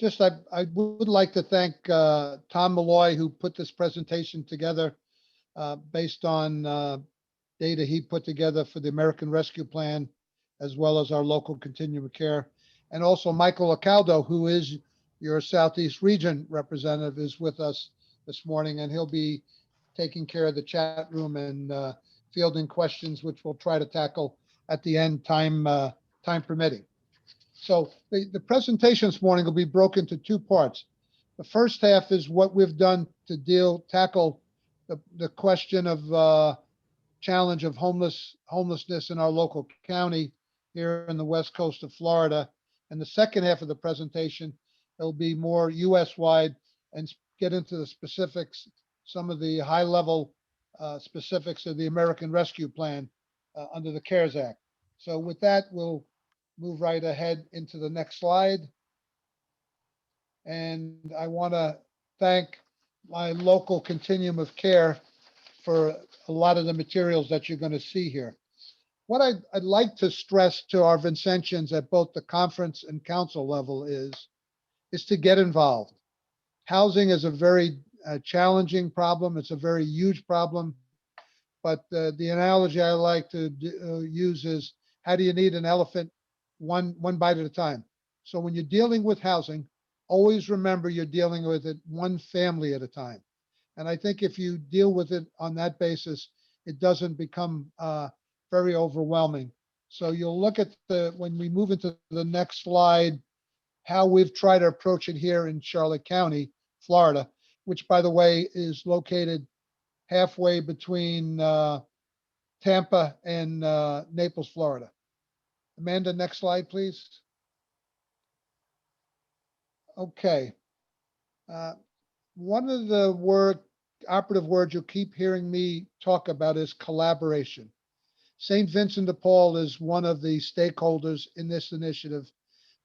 I would like to thank Tom Malloy, who put this presentation together based on data he put together for the American Rescue Plan, as well as our local continuum of care. And also Michael Acaldo, who is your Southeast Region representative, is with us this morning, and he'll be taking care of the chat room and fielding questions, which we'll try to tackle at the end, time permitting. So the presentation this morning will be broken into two parts. The first half is what we've done to tackle the question of challenge of homelessness in our local county here in the west coast of Florida. And the second half of the presentation, it'll be more US wide and get into the specifics, some of the high level specifics of the American Rescue Plan under the CARES Act. So with that, we'll move right ahead into the next slide. And I want to thank my local continuum of care for a lot of the materials that you're going to see here. What I'd like to stress to our Vincentians at both the conference and council level is to get involved. Housing is a very challenging problem. It's a very huge problem. But the analogy I like to use is, how do you need an elephant? One bite at a time. So when you're dealing with housing, always remember you're dealing with it one family at a time. And I think if you deal with it on that basis, it doesn't become very overwhelming. So you'll look at when we move into the next slide, how we've tried to approach it here in Charlotte County, Florida, which, by the way, is located halfway between Tampa and Naples, Florida. Amanda, next slide, please. Okay. One of the operative words you'll keep hearing me talk about is collaboration. St. Vincent de Paul is one of the stakeholders in this initiative,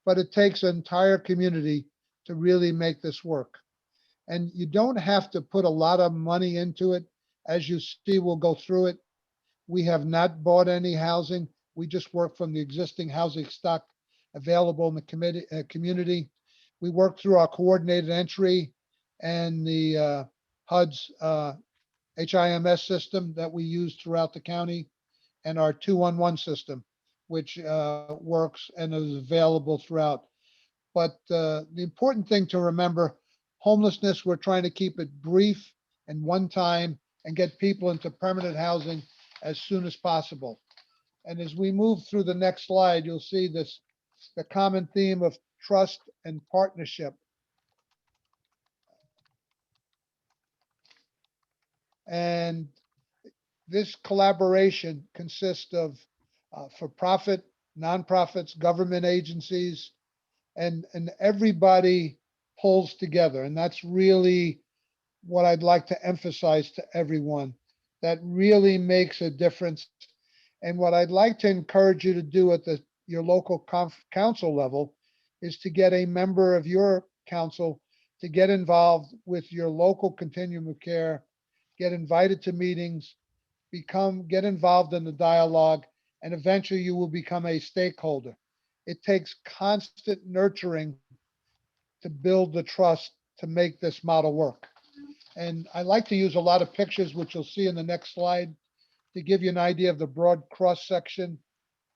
but it takes an entire community to really make this work. And you don't have to put a lot of money into it. As you see, we'll go through it. We have not bought any housing. We just work from the existing housing stock available in the community. We work through our coordinated entry and the HUD's HIMS system that we use throughout the county, and our 211 system, which works and is available throughout. But the important thing to remember, homelessness, we're trying to keep it brief and one time and get people into permanent housing as soon as possible. And as we move through the next slide, you'll see the common theme of trust and partnership. And this collaboration consists of for-profit, nonprofits, government agencies, and everybody pulls together. And that's really what I'd like to emphasize to everyone. That really makes a difference. And what I'd like to encourage you to do at your local council level is to get a member of your council to get involved with your local continuum of care, get invited to meetings, get involved in the dialogue, and eventually you will become a stakeholder. It takes constant nurturing to build the trust to make this model work. And I like to use a lot of pictures, which you'll see in the next slide, to give you an idea of the broad cross-section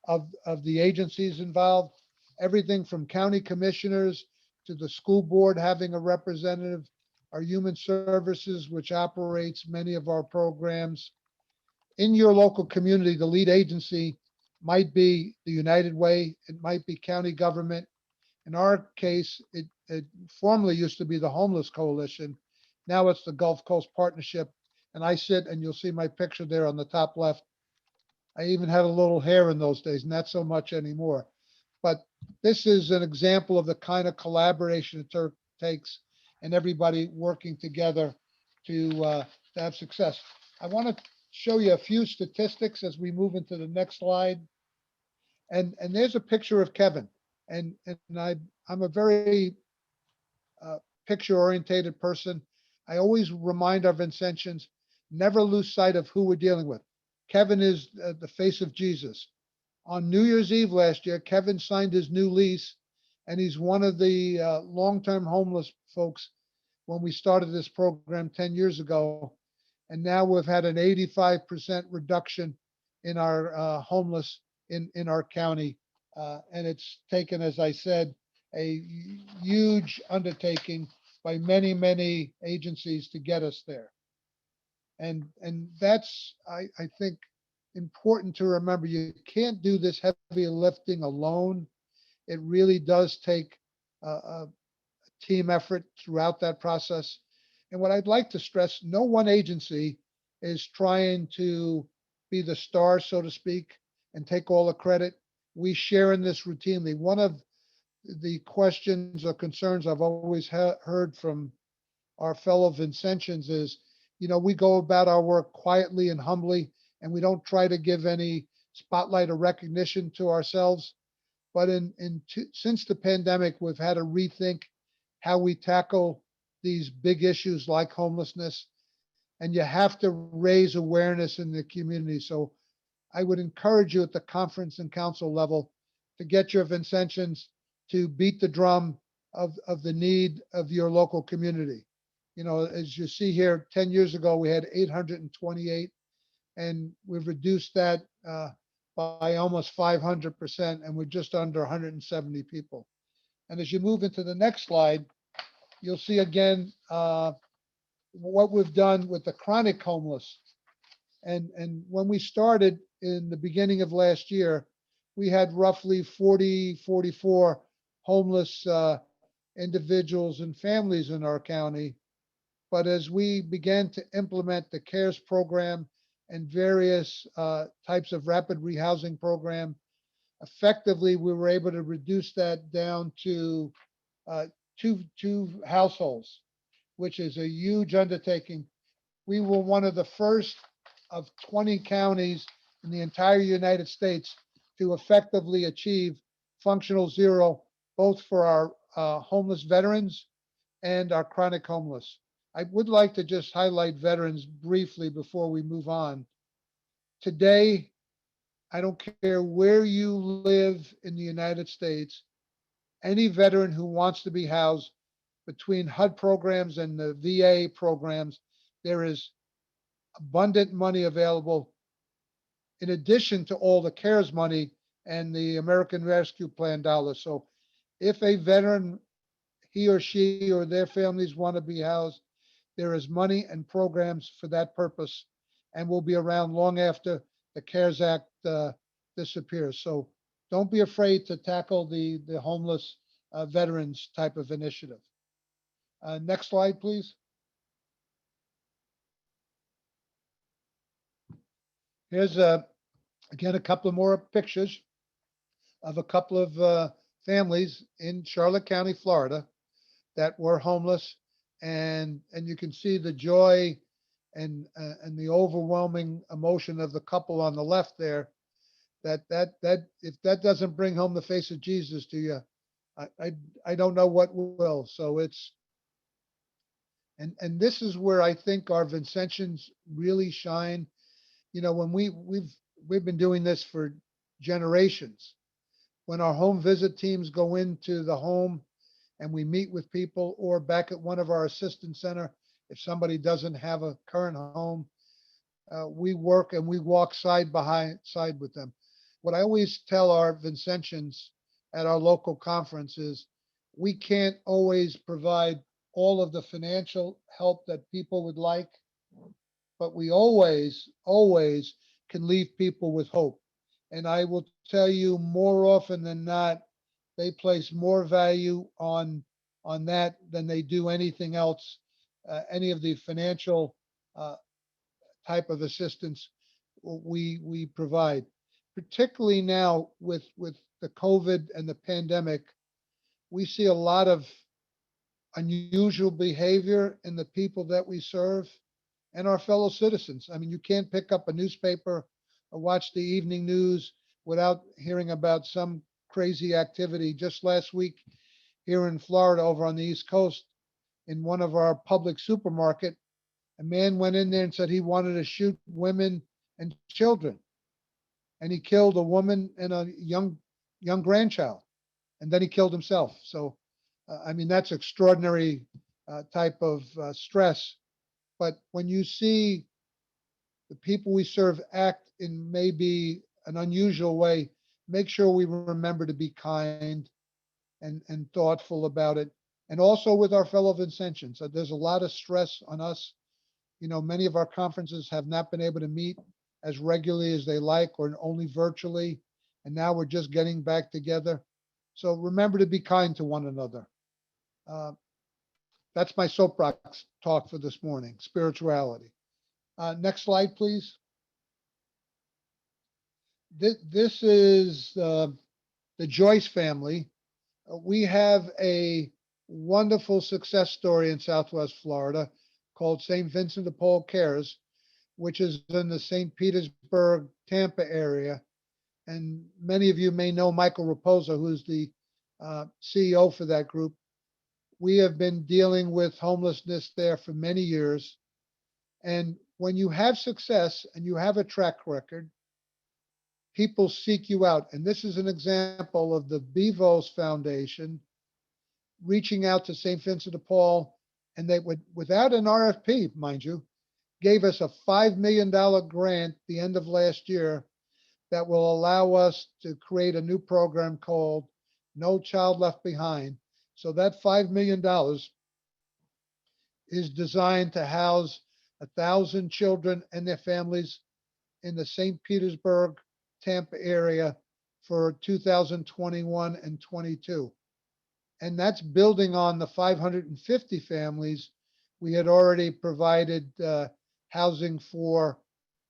of the agencies involved. Everything from county commissioners to the school board having a representative, our human services, which operates many of our programs. In your local community, the lead agency might be the United Way, it might be county government. In our case, it formerly used to be the Homeless Coalition. Now it's the Gulf Coast Partnership. And I sit, and you'll see my picture there on the top left. I even had a little hair in those days, not so much anymore. But this is an example of the kind of collaboration it takes and everybody working together to have success. I want to show you a few statistics as we move into the next slide. And there's a picture of Kevin. And I'm a very picture-orientated person. I always remind our Vincentians, never lose sight of who we're dealing with. Kevin is the face of Jesus. On New Year's Eve last year, Kevin signed his new lease, and he's one of the long-term homeless folks when we started this program 10 years ago. And now we've had an 85% reduction in our homeless in our county. And it's taken, as I said, a huge undertaking by many, many agencies to get us there. And that's, I think, important to remember. You can't do this heavy lifting alone. It really does take a team effort throughout that process. And what I'd like to stress, no one agency is trying to be the star, so to speak, and take all the credit. We share in this routinely. One of the questions or concerns I've always heard from our fellow Vincentians is, we go about our work quietly and humbly, and we don't try to give any spotlight or recognition to ourselves. But since the pandemic, we've had to rethink how we tackle these big issues like homelessness, and you have to raise awareness in the community. So I would encourage you at the conference and council level to get your Vincentians to beat the drum of the need of your local community. As you see here, 10 years ago, we had 828, and we've reduced that by almost 500%, and we're just under 170 people. And as you move into the next slide, you'll see again what we've done with the chronic homeless. And when we started in the beginning of last year, we had roughly 40, 44 homeless individuals and families in our county. But as we began to implement the CARES program and various types of rapid rehousing program, effectively we were able to reduce that down to two households, which is a huge undertaking. We were one of the first of 20 counties in the entire United States to effectively achieve functional zero, both for our homeless veterans and our chronic homeless. I would like to just highlight veterans briefly before we move on. Today, I don't care where you live in the United States, any veteran who wants to be housed between HUD programs and the VA programs, there is abundant money available in addition to all the CARES money and the American Rescue Plan dollars. So if a veteran, he or she or their families want to be housed, there is money and programs for that purpose, and will be around long after the CARES Act disappears. So don't be afraid to tackle the homeless veterans type of initiative. Next slide, please. Here's again a couple of more pictures of a couple of families in Charlotte County, Florida, that were homeless, and you can see the joy and the overwhelming emotion of the couple on the left there. That if that doesn't bring home the face of Jesus to you, I don't know what will. So it's and this is where I think our Vincentians really shine. When we've been doing this for generations. When our home visit teams go into the home and we meet with people, or back at one of our assistance center, if somebody doesn't have a current home, we work and we walk side by side with them. What I always tell our Vincentians at our local conference is we can't always provide all of the financial help that people would like, but we always can leave people with hope. And I will tell you, more often than not, they place more value on that than they do anything else, any of the financial uh, type of assistance we provide. Particularly now with the COVID and the pandemic, we see a lot of unusual behavior in the people that we serve and our fellow citizens. I mean, you can't pick up a newspaper or watch the evening news without hearing about some crazy activity. Just last week here in Florida, over on the East Coast, in one of our public supermarket, a man went in there and said he wanted to shoot women and children, and he killed a woman and a young grandchild. and then he killed himself. So, I mean, that's extraordinary type of stress. But when you see the people we serve act in maybe an unusual way, make sure we remember to be kind and thoughtful about it. And also with our fellow Vincentians. There's a lot of stress on us. You know, many of our conferences have not been able to meet as regularly as they like or only virtually. And now we're just getting back together. So remember to be kind to one another. Uh, that's my soapbox talk for this morning, spirituality. Next slide, please. This is the Joyce family. We have a wonderful success story in Southwest Florida called St. Vincent de Paul Cares, which is in the St. Petersburg, Tampa area. And many of you may know Michael Raposa, who's the CEO for that group. We have been dealing with homelessness there for many years. And when you have success and you have a track record, people seek you out. And this is an example of the Bevos Foundation reaching out to St. Vincent de Paul, and they would, without an RFP, mind you, gave us a $5 million grant the end of last year that will allow us to create a new program called No Child Left Behind. So that $5 million is designed to house 1,000 children and their families in the St. Petersburg, Tampa area for 2021 and 22. And that's building on the 550 families we had already provided housing for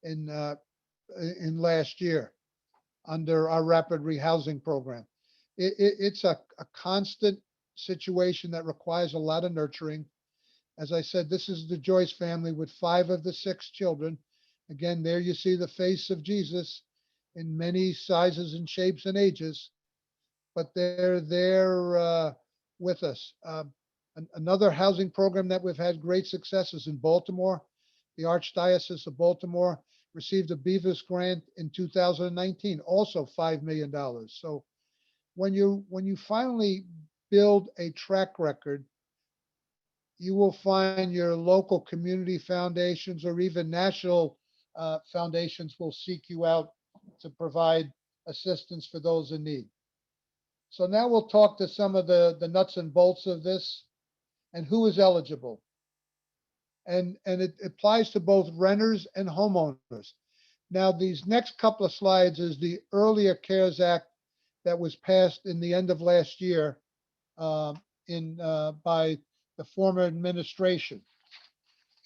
in last year under our rapid rehousing program. It's a constant situation that requires a lot of nurturing. As I said, this is the Joyce family with 5 of the 6 children. Again, there you see the face of Jesus in many sizes and shapes and ages, but they're there with us. Another housing program that we've had great success is in Baltimore. The Archdiocese of Baltimore received a Beavis grant in 2019, also $5 million. So when you finally build a track record, you will find your local community foundations or even national foundations will seek you out to provide assistance for those in need. So now we'll talk to some of the nuts and bolts of this and who is eligible. And it applies to both renters and homeowners. Now, these next couple of slides is the earlier CARES Act that was passed in the end of last year by the former administration.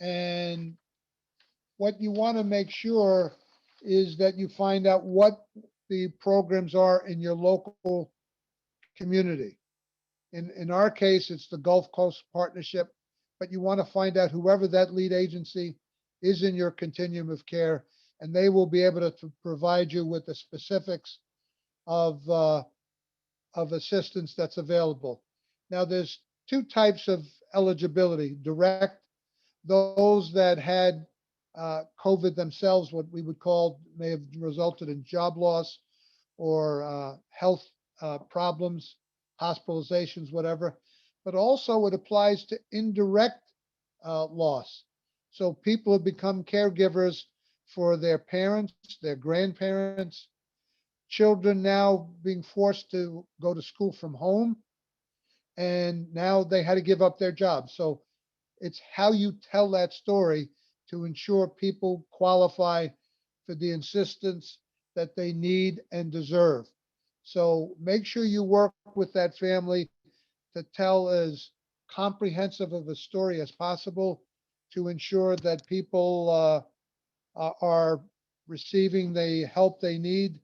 And what you want to make sure is that you find out what the programs are in your local community. In our case, it's the Gulf Coast Partnership, but you want to find out whoever that lead agency is in your continuum of care, and they will be able to provide you with the specifics of assistance that's available. Now, there's 2 types of eligibility: direct, those that had COVID themselves, what we would call may have resulted in job loss or health problems, hospitalizations, whatever. But also it applies to indirect loss. So people have become caregivers for their parents, their grandparents, children now being forced to go to school from home, and now they had to give up their jobs. So it's how you tell that story to ensure people qualify for the assistance that they need and deserve. So make sure you work with that family to tell as comprehensive of a story as possible to ensure that people are receiving the help they need,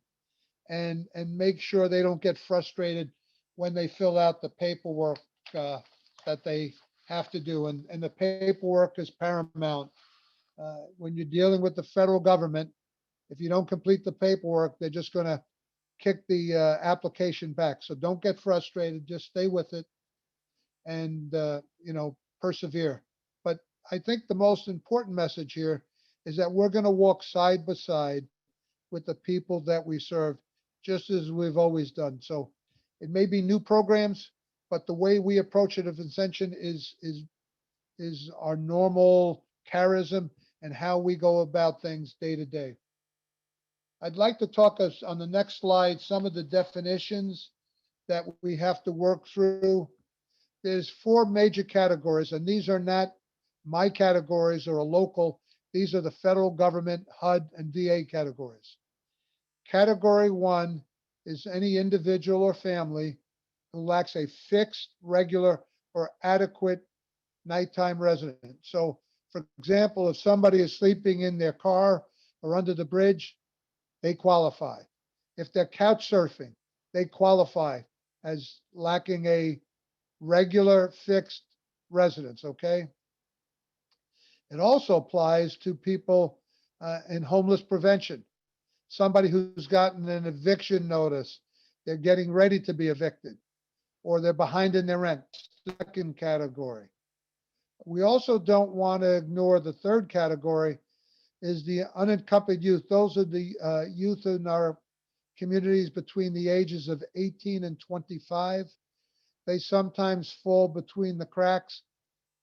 and make sure they don't get frustrated when they fill out the paperwork that they have to do. And the paperwork is paramount. When you're dealing with the federal government, if you don't complete the paperwork, they're just going to kick the application back. So don't get frustrated. Just stay with it and persevere. But I think the most important message here is that we're going to walk side by side with the people that we serve, just as we've always done. So It may be new programs, but the way we approach it at Vincentian is our normal charism and how we go about things day to day. I'd like to talk us on the next slide some of the definitions that we have to work through. There's four major categories, and these are not my categories or a local. These are the federal government, HUD, and VA categories. Category one is any individual or family who lacks a fixed, regular, or adequate nighttime residence. So, for example, if somebody is sleeping in their car or under the bridge, they qualify. If they're couch surfing, they qualify as lacking a regular fixed residence, okay? It also applies to people in homeless prevention. Somebody who's gotten an eviction notice, they're getting ready to be evicted, or they're behind in their rent, second category. We also don't want to ignore the third category is the unaccompanied youth. Those are the youth in our communities between the ages of 18 and 25. They sometimes fall between the cracks.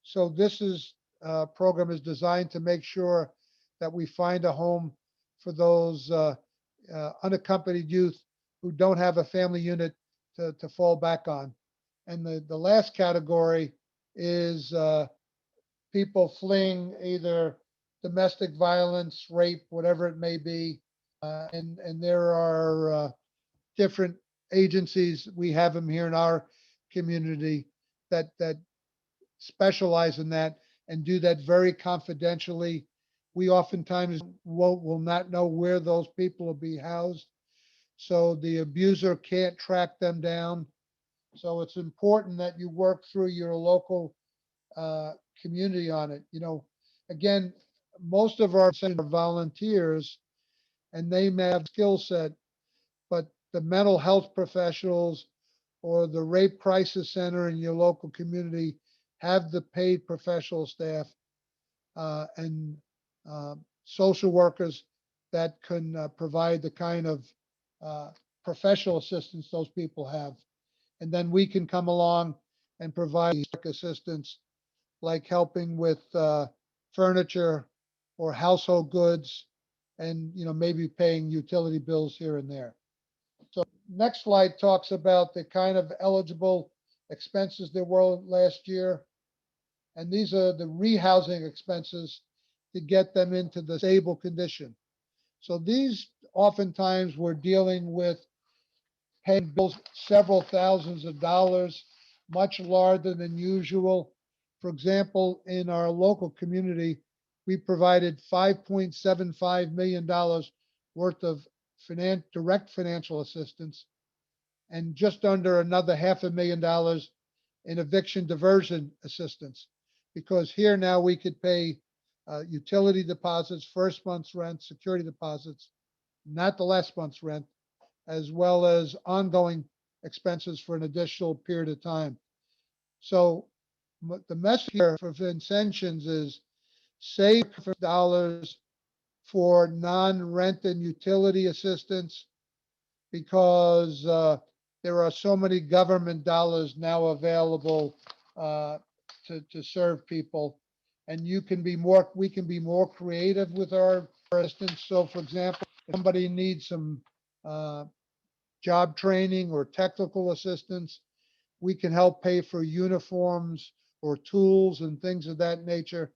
So this program is designed to make sure that we find a home for those unaccompanied youth who don't have a family unit to fall back on. And the last category is people fleeing either domestic violence, rape, whatever it may be. And there are different agencies. We have them here in our community that specialize in that and do that very confidentially. We oftentimes will not know where those people will be housed. So the abuser can't track them down. So it's important that you work through your local community on it. You know, again, most of our volunteers and they may have skill set, but the mental health professionals or the rape crisis center in your local community have the paid professional staff and social workers that can provide the kind of professional assistance those people have. And then we can come along and provide assistance like helping with furniture or household goods and maybe paying utility bills here and there. So next slide talks about the kind of eligible expenses there were last year. And these are the rehousing expenses to get them into the stable condition. So these oftentimes we're dealing with paying bills several thousands of dollars, much larger than usual. For example, in our local community, we provided $5.75 million worth of direct financial assistance and just under another $500,000 in eviction diversion assistance. Because here now we could pay utility deposits, first month's rent, security deposits, not the last month's rent, as well as ongoing expenses for an additional period of time. So the message here for Vincentians is save dollars for non-rent and utility assistance because there are so many government dollars now available to serve people. And we can be more creative with our assistance. So for example, if somebody needs some job training or technical assistance, we can help pay for uniforms or tools and things of that nature,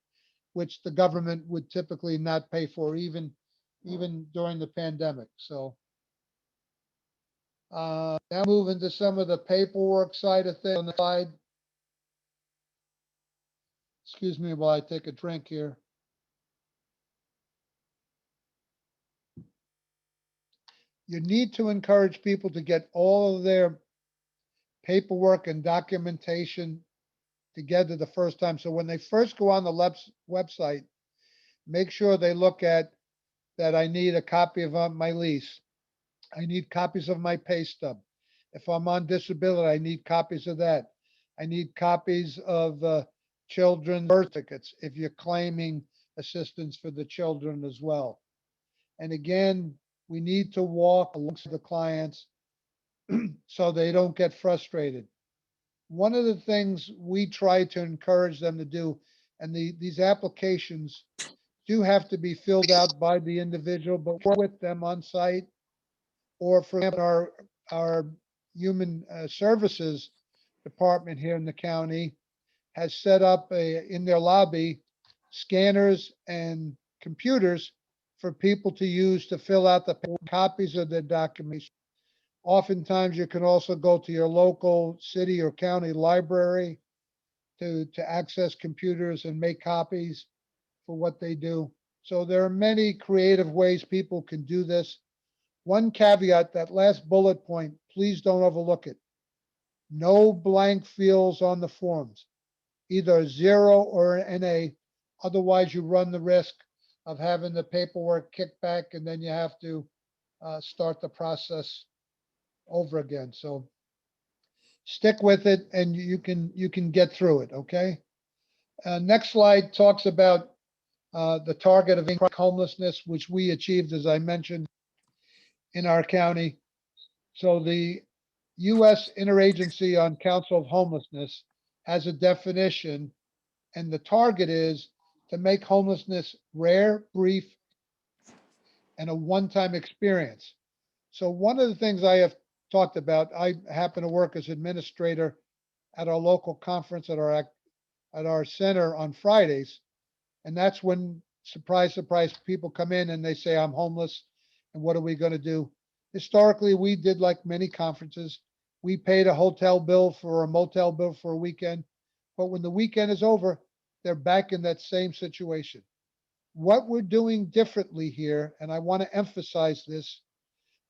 which the government would typically not pay for even during the pandemic. So now moving to some of the paperwork side of things on the slide. Excuse me while I take a drink here. You need to encourage people to get all of their paperwork and documentation together the first time. So when they first go on the website, make sure they look at that I need a copy of my lease. I need copies of my pay stub. If I'm on disability, I need copies of that. I need copies of children's birth tickets if you're claiming assistance for the children as well. And again, we need to walk alongside the clients so they don't get frustrated. One of the things we try to encourage them to do, and these applications do have to be filled out by the individual, but we're with them on site, or for example, our human services department here in the county has set up in their lobby scanners and computers for people to use to fill out the copies of their documents. Oftentimes, you can also go to your local city or county library to access computers and make copies for what they do. So there are many creative ways people can do this. One caveat, that last bullet point, please don't overlook it. No blank fields on the forms, either a zero or an A. Otherwise, you run the risk of having the paperwork kicked back and then you have to start the process over again. So stick with it and you can get through it, okay? Next slide talks about the target of homelessness, which we achieved, as I mentioned, in our county. So the U.S. Interagency on Council of Homelessness has a definition, and the target is to make homelessness rare, brief, and a one-time experience. So one of the things I have talked about, I happen to work as administrator at our local conference at our center on Fridays. And that's when, surprise, surprise, people come in and they say, I'm homeless. And what are we going to do? Historically, we did like many conferences. We paid a hotel bill for a motel bill for a weekend. But when the weekend is over, they're back in that same situation. What we're doing differently here, and I want to emphasize this,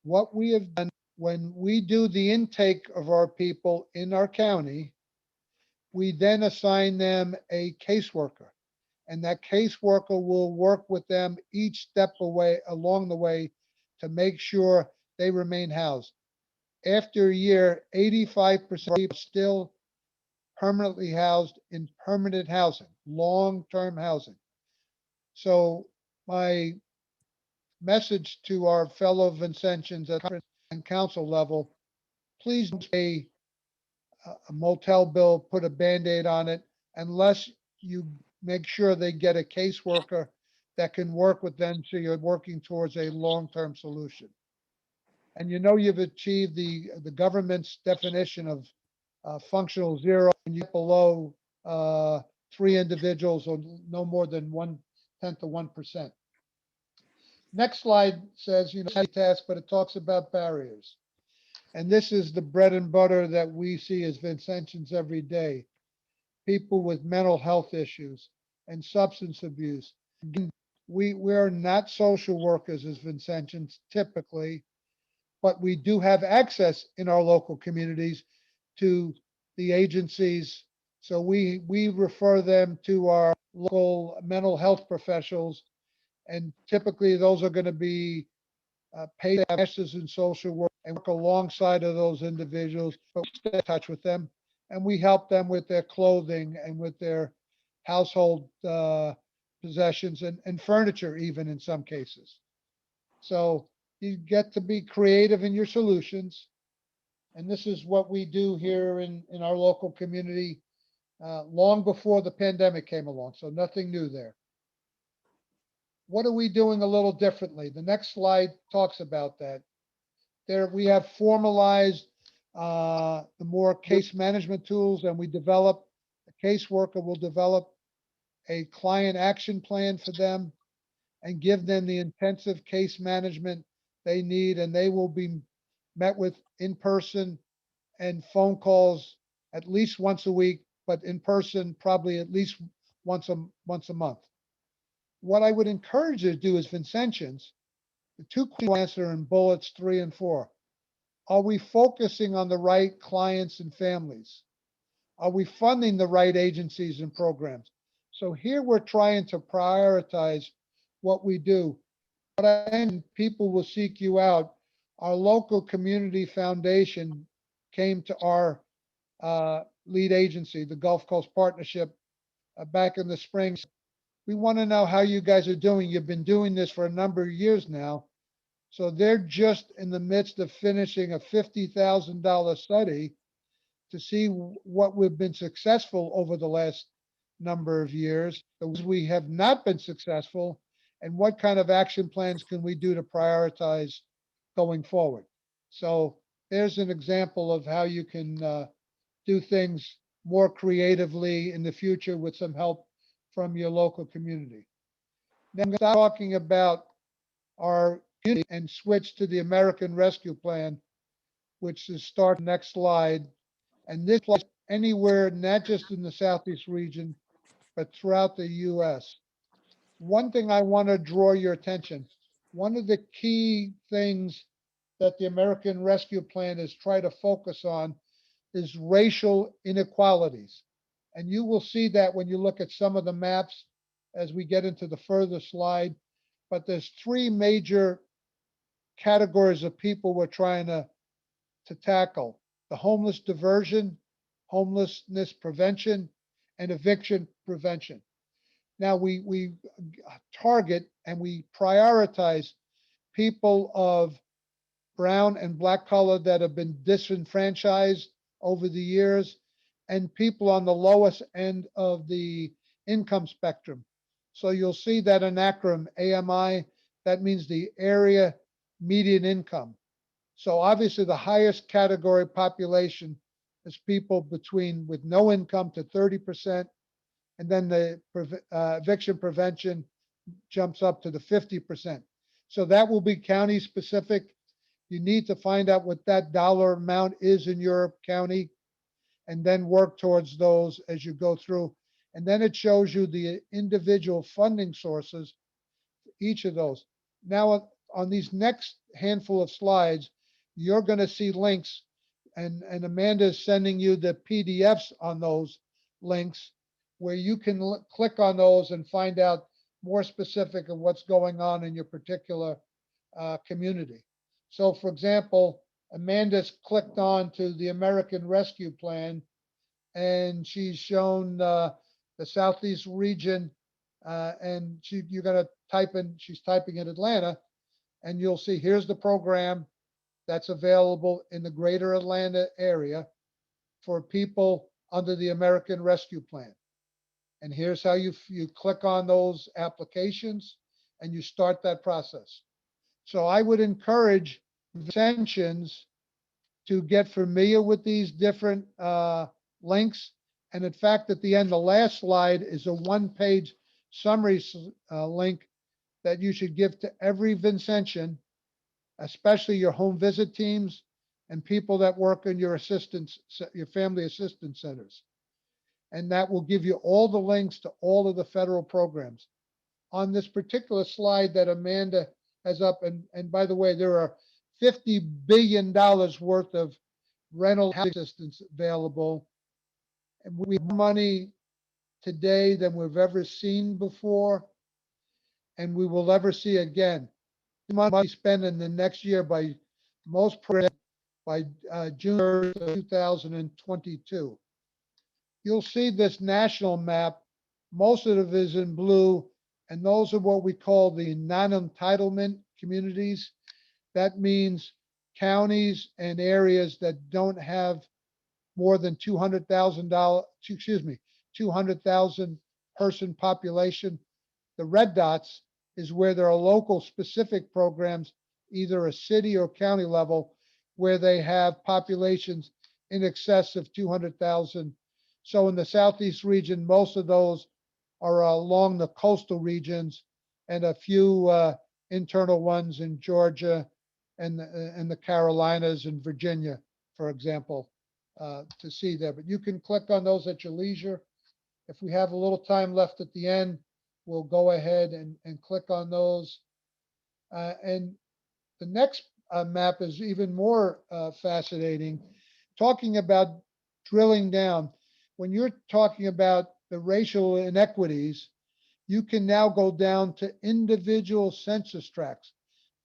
what we have done when we do the intake of our people in our county, we then assign them a caseworker, and that caseworker will work with them each step away along the way to make sure they remain housed. After a year, 85% are still permanently housed in permanent housing, long-term housing. So my message to our fellow Vincentians at and council level, please don't pay a motel bill, put a Band-Aid on it, unless you make sure they get a caseworker that can work with them so you're working towards a long-term solution. And you know you've achieved the government's definition of functional zero when you get below uh, three individuals or no more than 1/10 of 1%. Next slide says, task, but it talks about barriers. And this is the bread and butter that we see as Vincentians every day. People with mental health issues and substance abuse. We are not social workers as Vincentians typically, but we do have access in our local communities to the agencies. So we refer them to our local mental health professionals, and typically those are going to be paid masters in social work and work alongside of those individuals, but we stay in touch with them and we help them with their clothing and with their household possessions and furniture, even in some cases. So you get to be creative in your solutions. And this is what we do here in our local community long before the pandemic came along. So nothing new there. What are we doing a little differently? The next slide talks about that. There we have formalized the more case management tools, and we develop, a caseworker will develop a client action plan for them and give them the intensive case management they need, and they will be met with in person and phone calls at least once a week, but in person probably at least once a month. What I would encourage you to do as Vincentians, the two questions are in bullets 3 and 4. Are we focusing on the right clients and families? Are we funding the right agencies and programs? So here we're trying to prioritize what we do. But then people will seek you out. Our local community foundation came to our lead agency, the Gulf Coast Partnership, back in the spring. We want to know how you guys are doing. You've been doing this for a number of years now. So they're just in the midst of finishing a $50,000 study to see what we've been successful over the last number of years, the ones we have not been successful, and what kind of action plans can we do to prioritize going forward. So there's an example of how you can do things more creatively in the future with some help from your local community. Now I'm talking about our community and switch to the American Rescue Plan, which is start next slide. And this applies anywhere, not just in the Southeast region, but throughout the US. One thing I want to draw your attention, one of the key things that the American Rescue Plan is trying to focus on is racial inequalities. And you will see that when you look at some of the maps as we get into the further slide. But there's three major categories of people we're trying to tackle: the homeless diversion, homelessness prevention, and eviction prevention. Now we target and we prioritize people of brown and black color that have been disenfranchised over the years, and people on the lowest end of the income spectrum. So you'll see that an acronym AMI, that means the area median income. So obviously the highest category population is people between with no income to 30%, and then the eviction prevention jumps up to the 50%. So that will be county specific. You need to find out what that dollar amount is in your county and then work towards those as you go through. And then it shows you the individual funding sources, each of those. Now, on these next handful of slides, you're going to see links, and Amanda is sending you the PDFs on those links where you can click on those and find out more specific of what's going on in your particular community. So, for example, Amanda's clicked on to the American Rescue Plan, and she's shown the Southeast region, and you're going to type in, she's typing in Atlanta, and you'll see here's the program that's available in the greater Atlanta area for people under the American Rescue Plan. And here's how you click on those applications and you start that process. So I would encourage Vincentians to get familiar with these different links. And in fact, at the end, the last slide is a one-page summary link that you should give to every Vincentian, especially your home visit teams and people that work in your assistance, your family assistance centers. And that will give you all the links to all of the federal programs. On this particular slide that Amanda has up, and by the way, there are $50 billion worth of rental assistance available. And we have more money today than we've ever seen before, and we will ever see again. Money spent in the next year by most programs by June 2022. You'll see this national map. Most of it is in blue, and those are what we call the non-entitlement communities. That means counties and areas that don't have more than $200,000 person population. The red dots is where there are local specific programs, either a city or county level, where they have populations in excess of 200,000. So in the Southeast region, most of those are along the coastal regions, and a few internal ones in Georgia and the Carolinas and Virginia, for example, to see there. But you can click on those at your leisure. If we have a little time left at the end, we'll go ahead and click on those. And the next map is even more fascinating, talking about drilling down. When you're talking about the racial inequities, you can now go down to individual census tracts.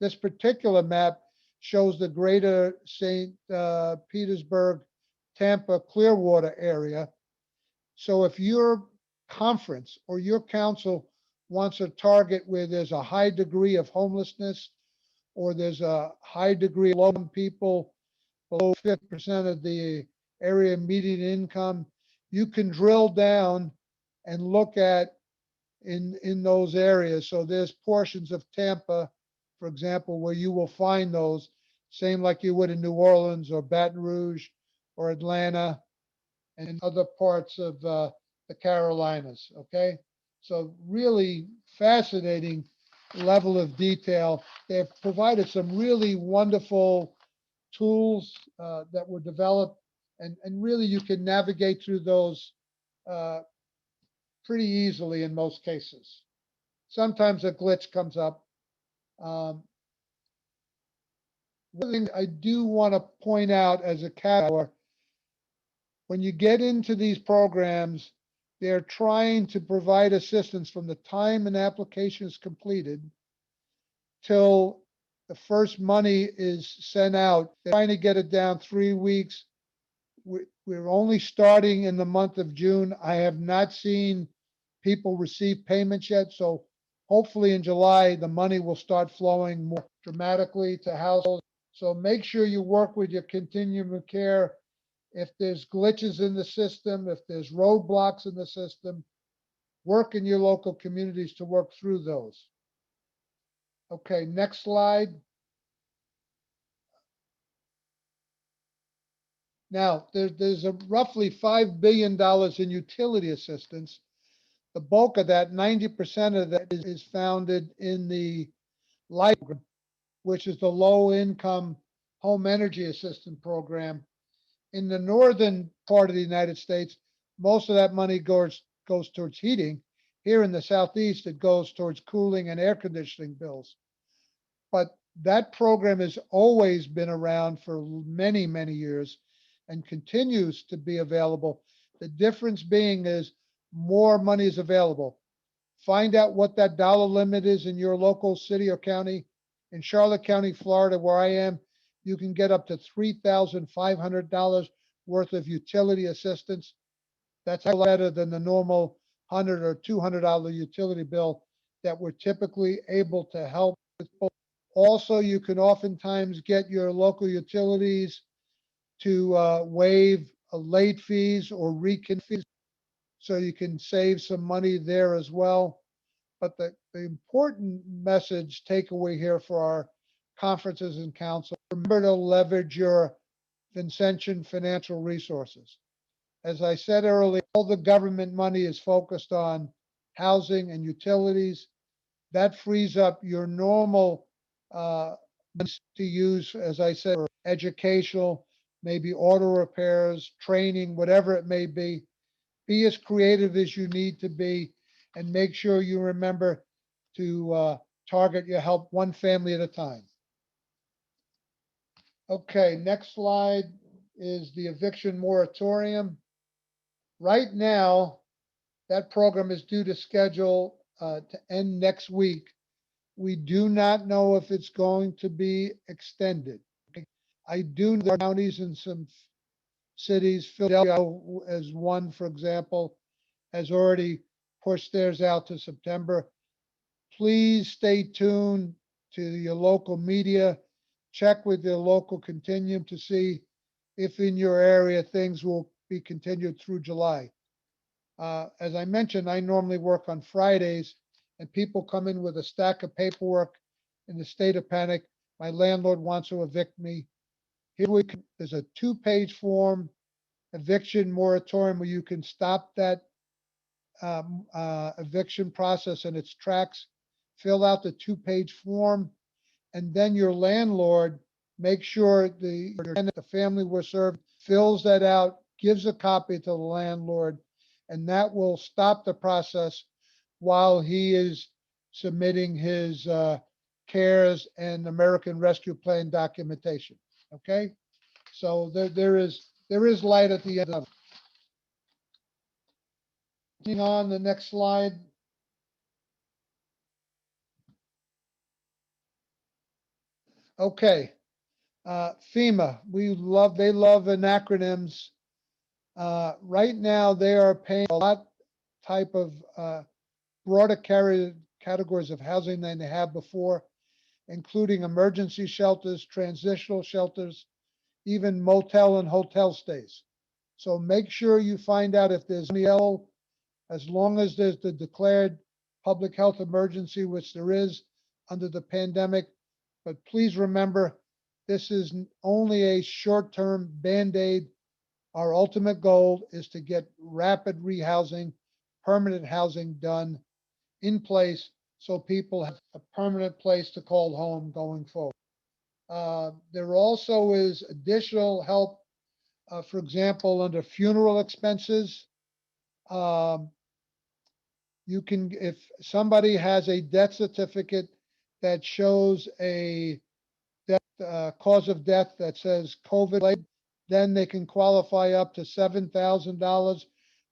This particular map shows the greater St. Petersburg, Tampa, Clearwater area. So if your conference or your council wants a target where there's a high degree of homelessness or there's a high degree of low income people below 50% of the area median income, you can drill down and look at in those areas. So there's portions of Tampa, for example, where you will find those, same like you would in New Orleans or Baton Rouge or Atlanta and other parts of the Carolinas. Okay, so really fascinating level of detail. They've provided some really wonderful tools that were developed, and really you can navigate through those uh, pretty easily in most cases. Sometimes a glitch comes up. Um, One thing I do want to point out as a caveat, when you get into these programs, they're trying to provide assistance from the time an application is completed till the first money is sent out. They're trying to get it down 3 weeks. We're only starting in the month of June. I have not seen people receive payments yet, so hopefully in July, the money will start flowing more dramatically to households. So make sure you work with your continuum of care. If there's glitches in the system, if there's roadblocks in the system, work in your local communities to work through those. Okay, next slide. Now, there's a roughly $5 billion in utility assistance. The bulk of that, 90% of that, is founded in the LIHEAP program, which is the low income home energy assistance program. In the northern part of the United States, most of that money goes towards heating. Here in the southeast, it goes towards cooling and air conditioning bills. But that program has always been around for many, many years and continues to be available. The difference being is more money is available. Find out what that dollar limit is in your local city or county. In Charlotte County, Florida, where I am, you can get up to $3,500 worth of utility assistance. That's better than the normal $100 or $200 utility bill that we're typically able to help with. Also, you can oftentimes get your local utilities to waive late fees or recon fees, so you can save some money there as well. But the important message takeaway here for our conferences and council, remember to leverage your Vincentian financial resources. As I said earlier, all the government money is focused on housing and utilities. That frees up your normal uh, to use, as I said, for educational, maybe auto repairs, training, whatever it may be. Be as creative as you need to be, and make sure you remember to target your help one family at a time. Okay, next slide is the eviction moratorium. Right now, that program is due to schedule to end next week. We do not know if it's going to be extended. I do know there are counties in some cities, Philadelphia as one, for example, has already pushed theirs out to September. Please stay tuned to your local media. Check with your local continuum to see if in your area things will be continued through July. As I mentioned, I normally work on Fridays, and people come in with a stack of paperwork in the state of panic. My landlord wants to evict me. There's a 2-page form, eviction moratorium, where you can stop that eviction process in its tracks. Fill out the 2-page form, and then your landlord, make sure the tenant, the family was served, fills that out, gives a copy to the landlord, and that will stop the process while he is submitting his CARES and American Rescue Plan documentation. Okay, so there is light at the end of it. On the next slide. Okay, FEMA. They love acronyms. Right now, they are paying a lot type of broader categories of housing than they have before. including emergency shelters, transitional shelters, even motel and hotel stays. So make sure you find out if there's any L, as long as there's the declared public health emergency, which there is under the pandemic. But please remember, this is only a short-term Band-Aid. Our ultimate goal is to get rapid rehousing, permanent housing done in place so people have a permanent place to call home going forward. There also is additional help, for example, under funeral expenses. Um, you can, if somebody has a death certificate that shows a cause of death that says COVID, then they can qualify up to $7,000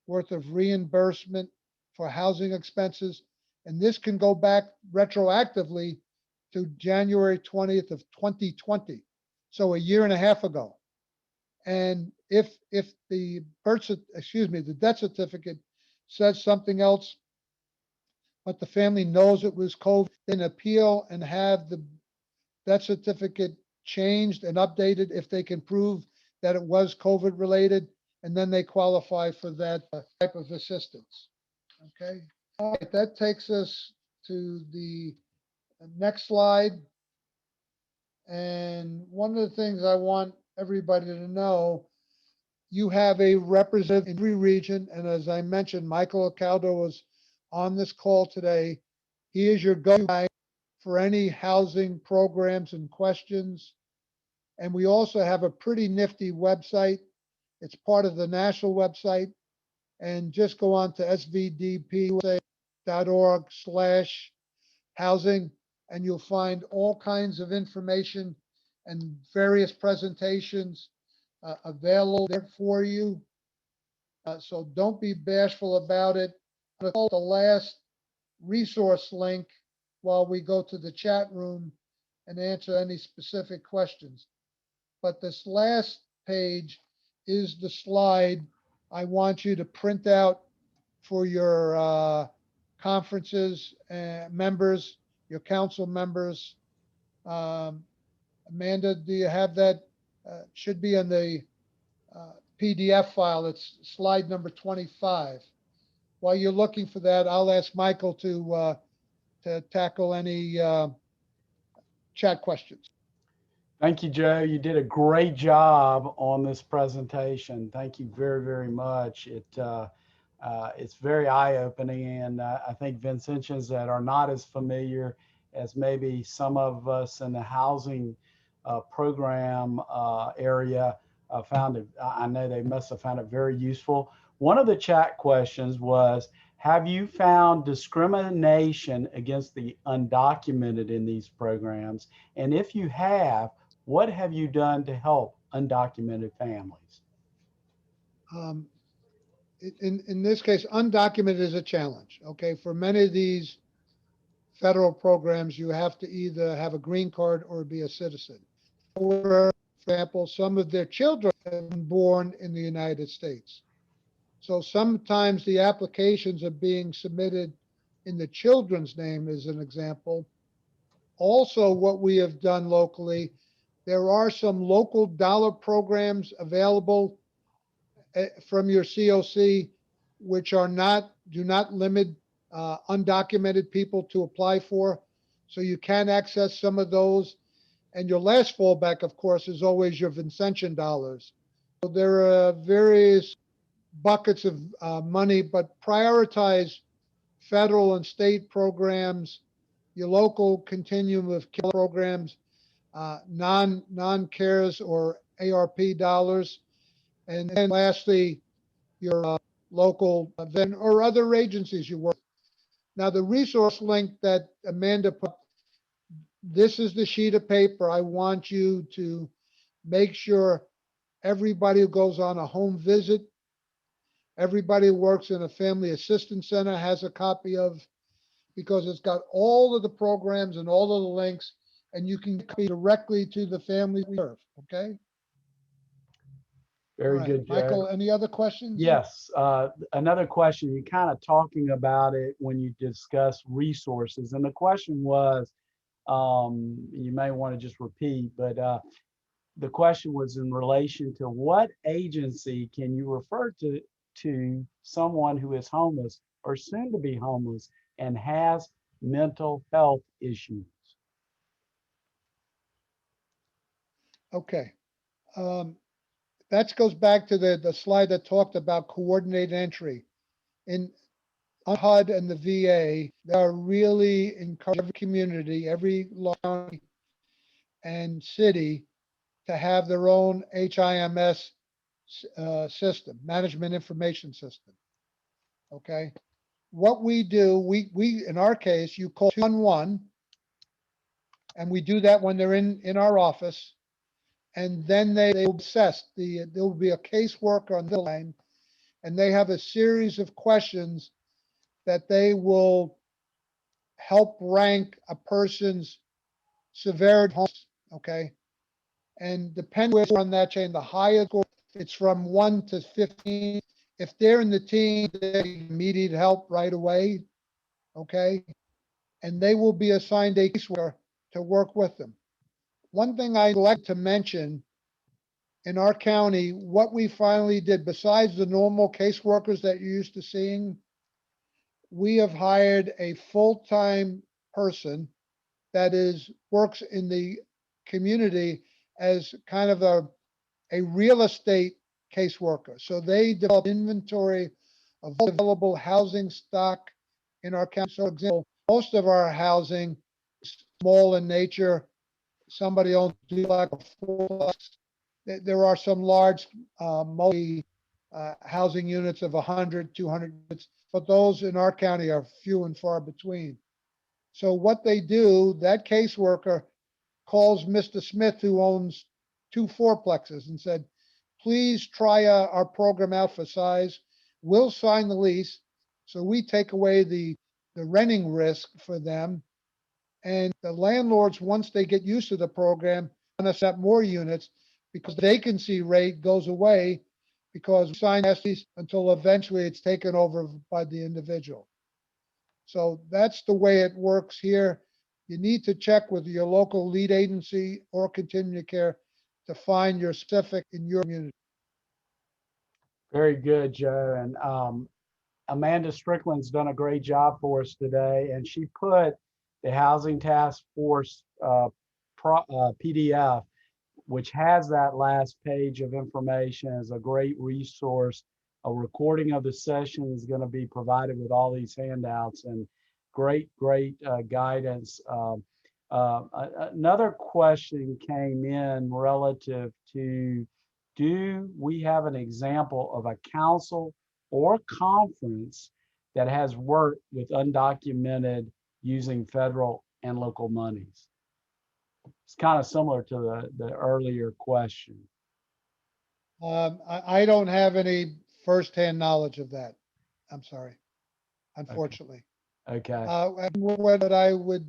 worth of reimbursement for housing expenses. And this can go back retroactively to January 20th of 2020. So a year and a half ago. And if the the death certificate says something else, but the family knows it was COVID, then appeal and have the death certificate changed and updated if they can prove that it was COVID related, and then they qualify for that type of assistance. Okay. All right, that takes us to the next slide. And one of the things I want everybody to know, you have a representative in every region. And as I mentioned, Michael Acaldo was on this call today. He is your go-to guy for any housing programs and questions. And we also have a pretty nifty website. It's part of the national website. And just go on to svdp.org/housing, and you'll find all kinds of information and various presentations available there for you. So don't be bashful about it. The last resource link while we go to the chat room and answer any specific questions. But this last page is the slide I want you to print out for your conferences members, your council members. Amanda, do you have that? Should be in the PDF file. It's slide number 25. While you're looking for that, I'll ask Michael to tackle any chat questions. Thank you, Joe. You did a great job on this presentation. Thank you very, very much. It's very eye-opening, and I think Vincentians that are not as familiar as maybe some of us in the housing program area found it. I know they must have found it very useful. One of the chat questions was, have you found discrimination against the undocumented in these programs? And if you have, what have you done to help undocumented families? In this case, undocumented is a challenge. Okay, for many of these federal programs, you have to either have a green card or be a citizen. For example, some of their children have been born in the United States. So sometimes the applications are being submitted in the children's name, as an example. Also, what we have done locally, there are some local dollar programs available from your COC, which do not limit undocumented people to apply for. So you can access some of those. And your last fallback, of course, is always your Vincentian dollars. So there are various buckets of money, but prioritize federal and state programs, your local continuum of care programs, non-CARES or ARP dollars, and then lastly, your local event or other agencies you work with. Now, the resource link that Amanda put, this is the sheet of paper. I want you to make sure everybody who goes on a home visit, everybody who works in a family assistance center has a copy of, because it's got all of the programs and all of the links, and you can copy directly to the family we serve, okay? Very good, Joe. Michael, any other questions? Yes. Another question, you're kind of talking about it when you discuss resources. And the question was, You may want to just repeat, but the question was in relation to what agency can you refer to someone who is homeless or soon to be homeless and has mental health issues? Okay. That goes back to the slide that talked about coordinated entry. In HUD and the VA, they are really encouraging every community, every county and city to have their own HIMS system, management information system. Okay. What we do, we in our case, you call 211, and we do that when they're in our office, and then they will assess there will be a caseworker on the line, and they have a series of questions that they will help rank a person's severity. Okay. And depending where on that chain, the highest score, it's from 1 to 15. If they're in the team, they need immediate help right away. Okay. And they will be assigned a caseworker to work with them. One thing I'd like to mention in our county, what we finally did, besides the normal caseworkers that you're used to seeing, we have hired a full-time person that works in the community as kind of a real estate caseworker. So they develop inventory of available housing stock in our county. So, for example, most of our housing is small in nature. Somebody owns like a fourplex. There are some large multi housing units of 100, 200 units, but those in our county are few and far between. So what they do, that caseworker calls Mr. Smith, who owns 2 fourplexes, and said, please try our program out for size. We'll sign the lease. So we take away the renting risk for them. And the landlords, once they get used to the program, want to set more units because the vacancy rate goes away because we sign lease until eventually it's taken over by the individual. So that's the way it works here. You need to check with your local lead agency or continuing care to find your specific in your community. Very good, Joe. And Amanda Strickland's done a great job for us today, and she put the Housing Task Force PDF, which has that last page of information, as a great resource. A recording of the session is going to be provided with all these handouts, and great guidance. Another question came in relative to, do we have an example of a council or conference that has worked with undocumented using federal and local monies? It's kind of similar to the earlier question. I don't have any firsthand knowledge of that. I'm sorry, unfortunately. Okay. What I would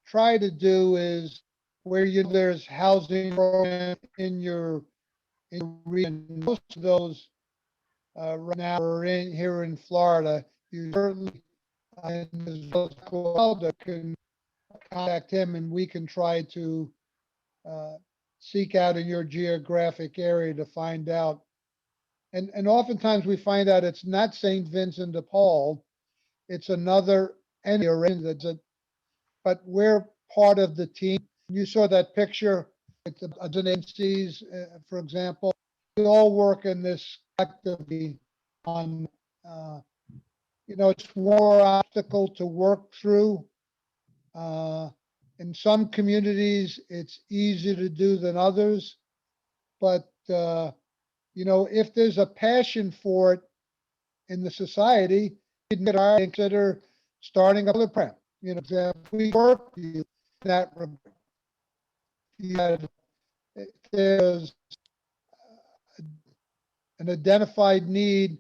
try to do is where there's housing program in your region. Most of those right now are here in Florida. You certainly can contact him, and we can try to seek out in your geographic area to find out. And oftentimes we find out it's not St. Vincent de Paul, it's another entity, but we're part of the team. You saw that picture with the agencies, for example. We all work in this collectively on, it's more obstacle to work through. In some communities, it's easier to do than others, but if there's a passion for it in the society, we'd consider starting a program. If we work you in that regard. If there's an identified need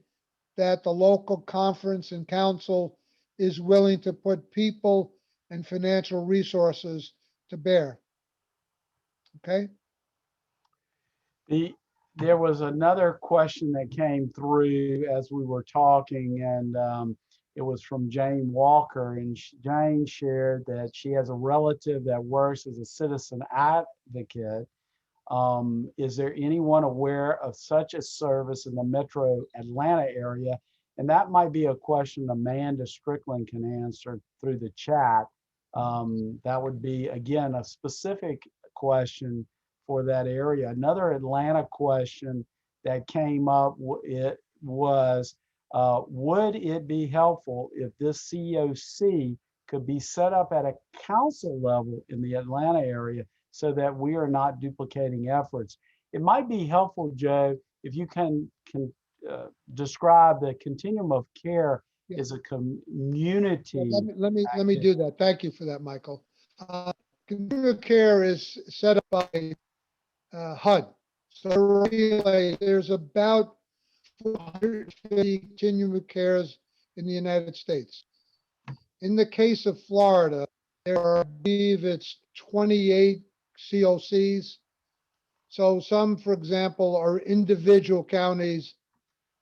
that the local conference and council is willing to put people and financial resources to bear. Okay. There was another question that came through as we were talking, and It was from Jane Walker, and Jane shared that she has a relative that works as a citizen advocate. Is there anyone aware of such a service in the metro Atlanta area? And that might be a question Amanda Strickland can answer through the chat. That would be, again, a specific question for that area. Another Atlanta question that came up, it was, would it be helpful if this COC could be set up at a council level in the Atlanta area so that we are not duplicating efforts? It might be helpful, Joe, if you can describe the continuum of care Yeah. as a community. Let me do that. Thank you for that, Michael. Continuum care is set up by HUD. So there's about 450 continuum of cares in the United States. In the case of Florida, there are, I believe it's 28 COCs. So some, for example, are individual counties.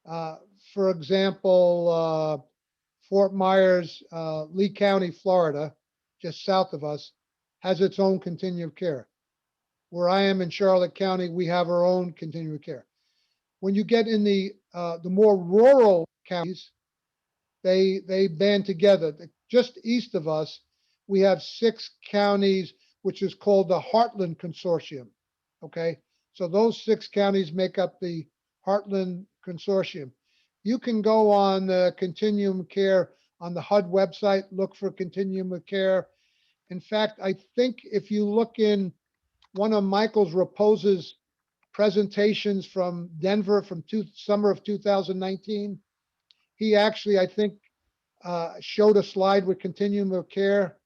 For example, Fort Myers, Lee County, Florida, just south of us, has its own continuum of care. Where I am in Charlotte County, we have our own continuum of care. When you get in the more rural counties, they band together. Just east of us, we have 6 counties, which is called the Heartland Consortium. Okay, so those 6 counties make up the Heartland Consortium. You can go on Continuum Care on the HUD website, look for Continuum of Care. In fact, I think if you look in one of Michael's Raposa's presentations from Denver from summer of 2019, he actually, I think, showed a slide with Continuum of Care.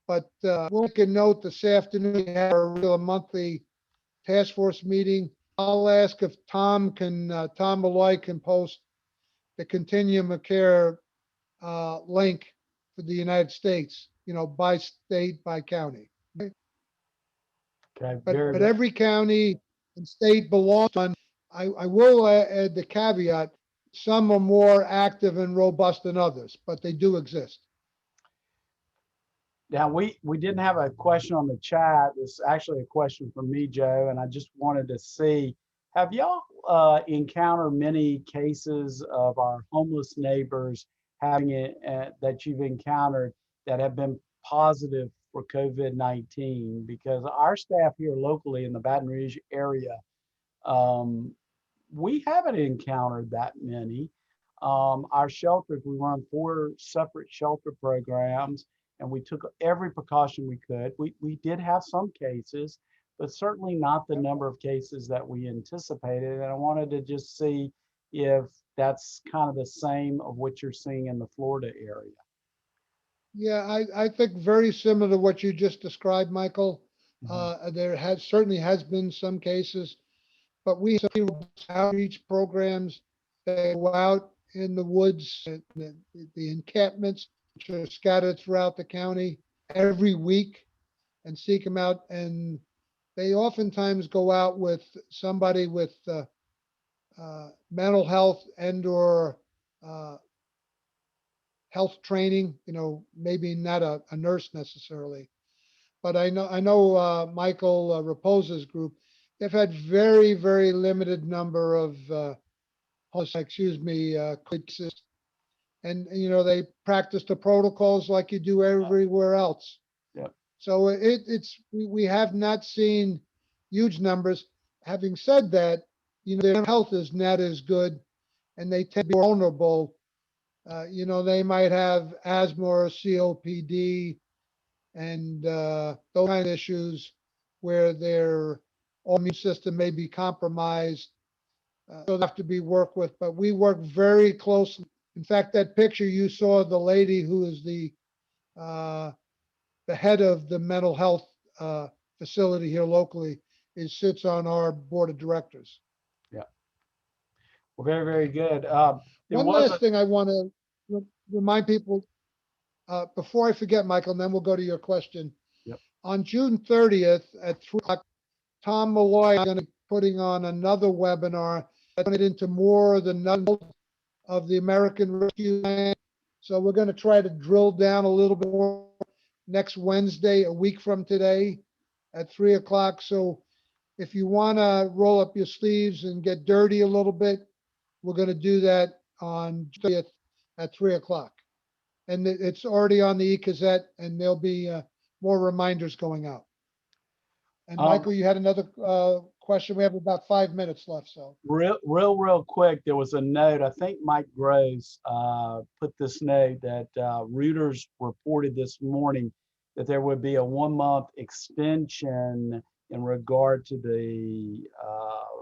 But we'll make a note this afternoon. We have a real monthly task force meeting. I'll ask if Tom Malloy can post the Continuum of Care link for the United States, by state, by county. Okay, But every county and state belongs to one. I will add the caveat, some are more active and robust than others, but they do exist. Now, we didn't have a question on the chat. It's actually a question from me, Joe, and I just wanted to see, have y'all encountered many cases of our homeless neighbors having it that you've encountered that have been positive for COVID-19? Because our staff here locally in the Baton Rouge area, we haven't encountered that many. Our shelters, we run 4 separate shelter programs, and we took every precaution we could. We did have some cases, but certainly not the number of cases that we anticipated. And I wanted to just see if that's kind of the same of what you're seeing in the Florida area. Yeah, I think very similar to what you just described, Michael. There certainly has been some cases, but we have outreach programs that go out in the woods, the encampments, which are scattered throughout the county every week, and seek them out. And they oftentimes go out with somebody with mental health and/or health training. Maybe not a nurse necessarily, but I know Michael Raposa's group. They've had very, very limited number of cases. And they practice the protocols like you do everywhere else. Yep. So we have not seen huge numbers. Having said that, their health is not as good, and they tend to be vulnerable. They might have asthma or COPD and those kind of issues where their immune system may be compromised. So they have to be worked with, but we work very closely. In fact, that picture you saw, the lady who is the head of the mental health facility here locally, sits on our board of directors. Yeah. Well, very, very good. One last thing I want to remind people before I forget, Michael, and then we'll go to your question. Yep. On June 30th at 3 o'clock, Tom Malloy is going to be putting on another webinar that's going into more of the nuts of the American Rescue Plan. So we're going to try to drill down a little bit more next Wednesday, a week from today at 3 o'clock. So if you want to roll up your sleeves and get dirty a little bit, we're going to do that on 30th at 3 o'clock. And it's already on the e-Gazette, and there'll be more reminders going out. And Um, Michael, you had another question. We have about 5 minutes left, so. real quick, there was a note, I think Mike Groves put this note that Reuters reported this morning that there would be a 1-month extension in regard to the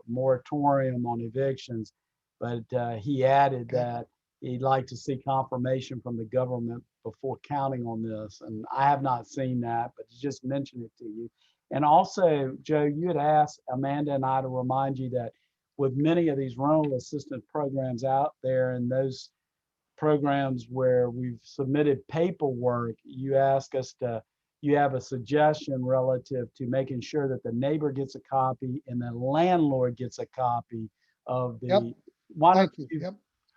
moratorium on evictions. But he added Okay. that he'd like to see confirmation from the government before counting on this. And I have not seen that, but he just mentioned it to you. And also, Joe, you had asked Amanda and I to remind you that with many of these rental assistance programs out there and those programs where we've submitted paperwork, you have a suggestion relative to making sure that the neighbor gets a copy and the landlord gets a copy of Yep. the, why don't Thank you. you, Yep.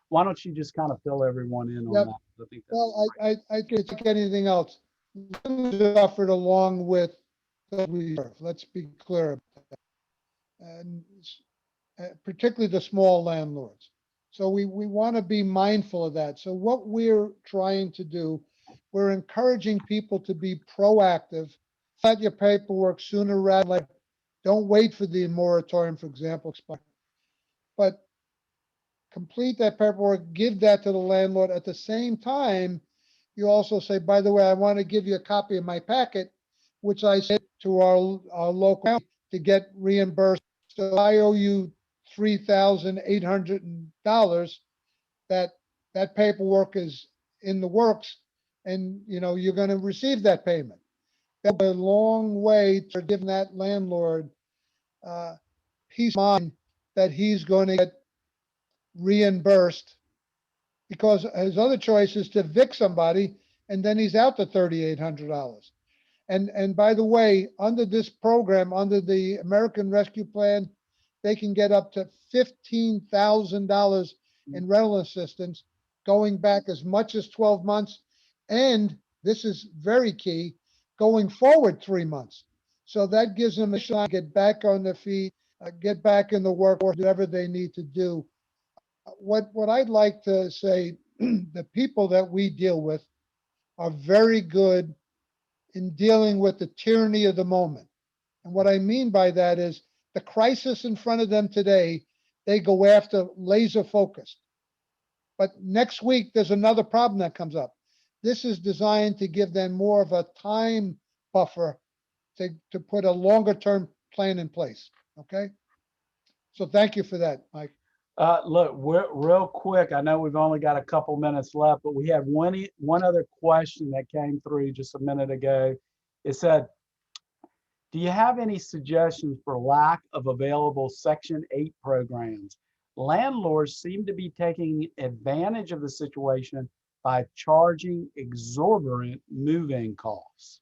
why don't you just kind of fill everyone in on Yep. that? I think that's Well, I it's like anything else. It's offered along with those we serve. Let's be clear about that. And particularly the small landlords. So we want to be mindful of that. So what we're trying to do, we're encouraging people to be proactive. Start your paperwork sooner rather than later. Don't wait for the moratorium, for example, expire. But complete that paperwork, give that to the landlord. At the same time, you also say, by the way, I want to give you a copy of my packet, which I sent to our local county to get reimbursed. So I owe you $3,800. That paperwork is in the works, and you're going to receive that payment. That's a long way to giving that landlord peace of mind that he's going to get reimbursed, because his other choice is to evict somebody, and then he's out to $3,800. And by the way, under this program, under the American Rescue Plan, they can get up to $15,000 in rental assistance going back as much as 12 months. And this is very key, going forward 3 months. So that gives them a shot to get back on their feet, get back in the workforce, whatever they need to do. What I'd like to say, the people that we deal with are very good in dealing with the tyranny of the moment. And what I mean by that is the crisis in front of them today, they go after laser focused. But next week, there's another problem that comes up. This is designed to give them more of a time buffer to put a longer term plan in place. Okay. So thank you for that, Mike. Look, real quick, I know we've only got a couple minutes left, but we had one other question that came through just a minute ago. It said, do you have any suggestions for lack of available Section 8 programs? Landlords seem to be taking advantage of the situation by charging exorbitant move-in costs.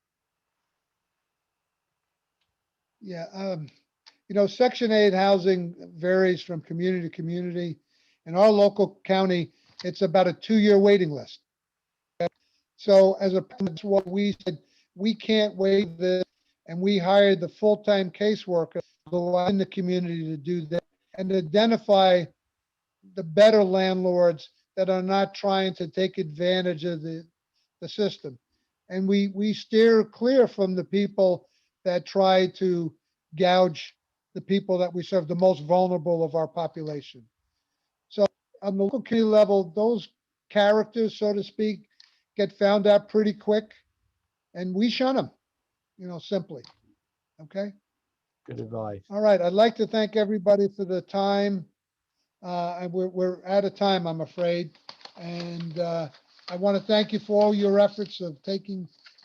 Yeah. Section 8 housing varies from community to community. In our local county, it's about a 2-year waiting list. So that's what we said, we can't wait this, and we hired the full-time caseworker to go out in the community to do that and identify the better landlords that are not trying to take advantage of the system. And we steer clear from the people that try to gouge the people that we serve, the most vulnerable of our population. So on the local community level, those characters, so to speak, get found out pretty quick, and we shun them, simply. Okay. Good advice. All right. I'd like to thank everybody for the time. And we're out of time, I'm afraid. And I want to thank you for all your efforts of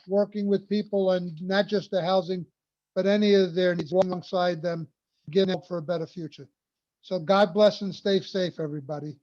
working with people, and not just the housing, but any of their needs alongside them, getting help for a better future. So God bless and stay safe, everybody.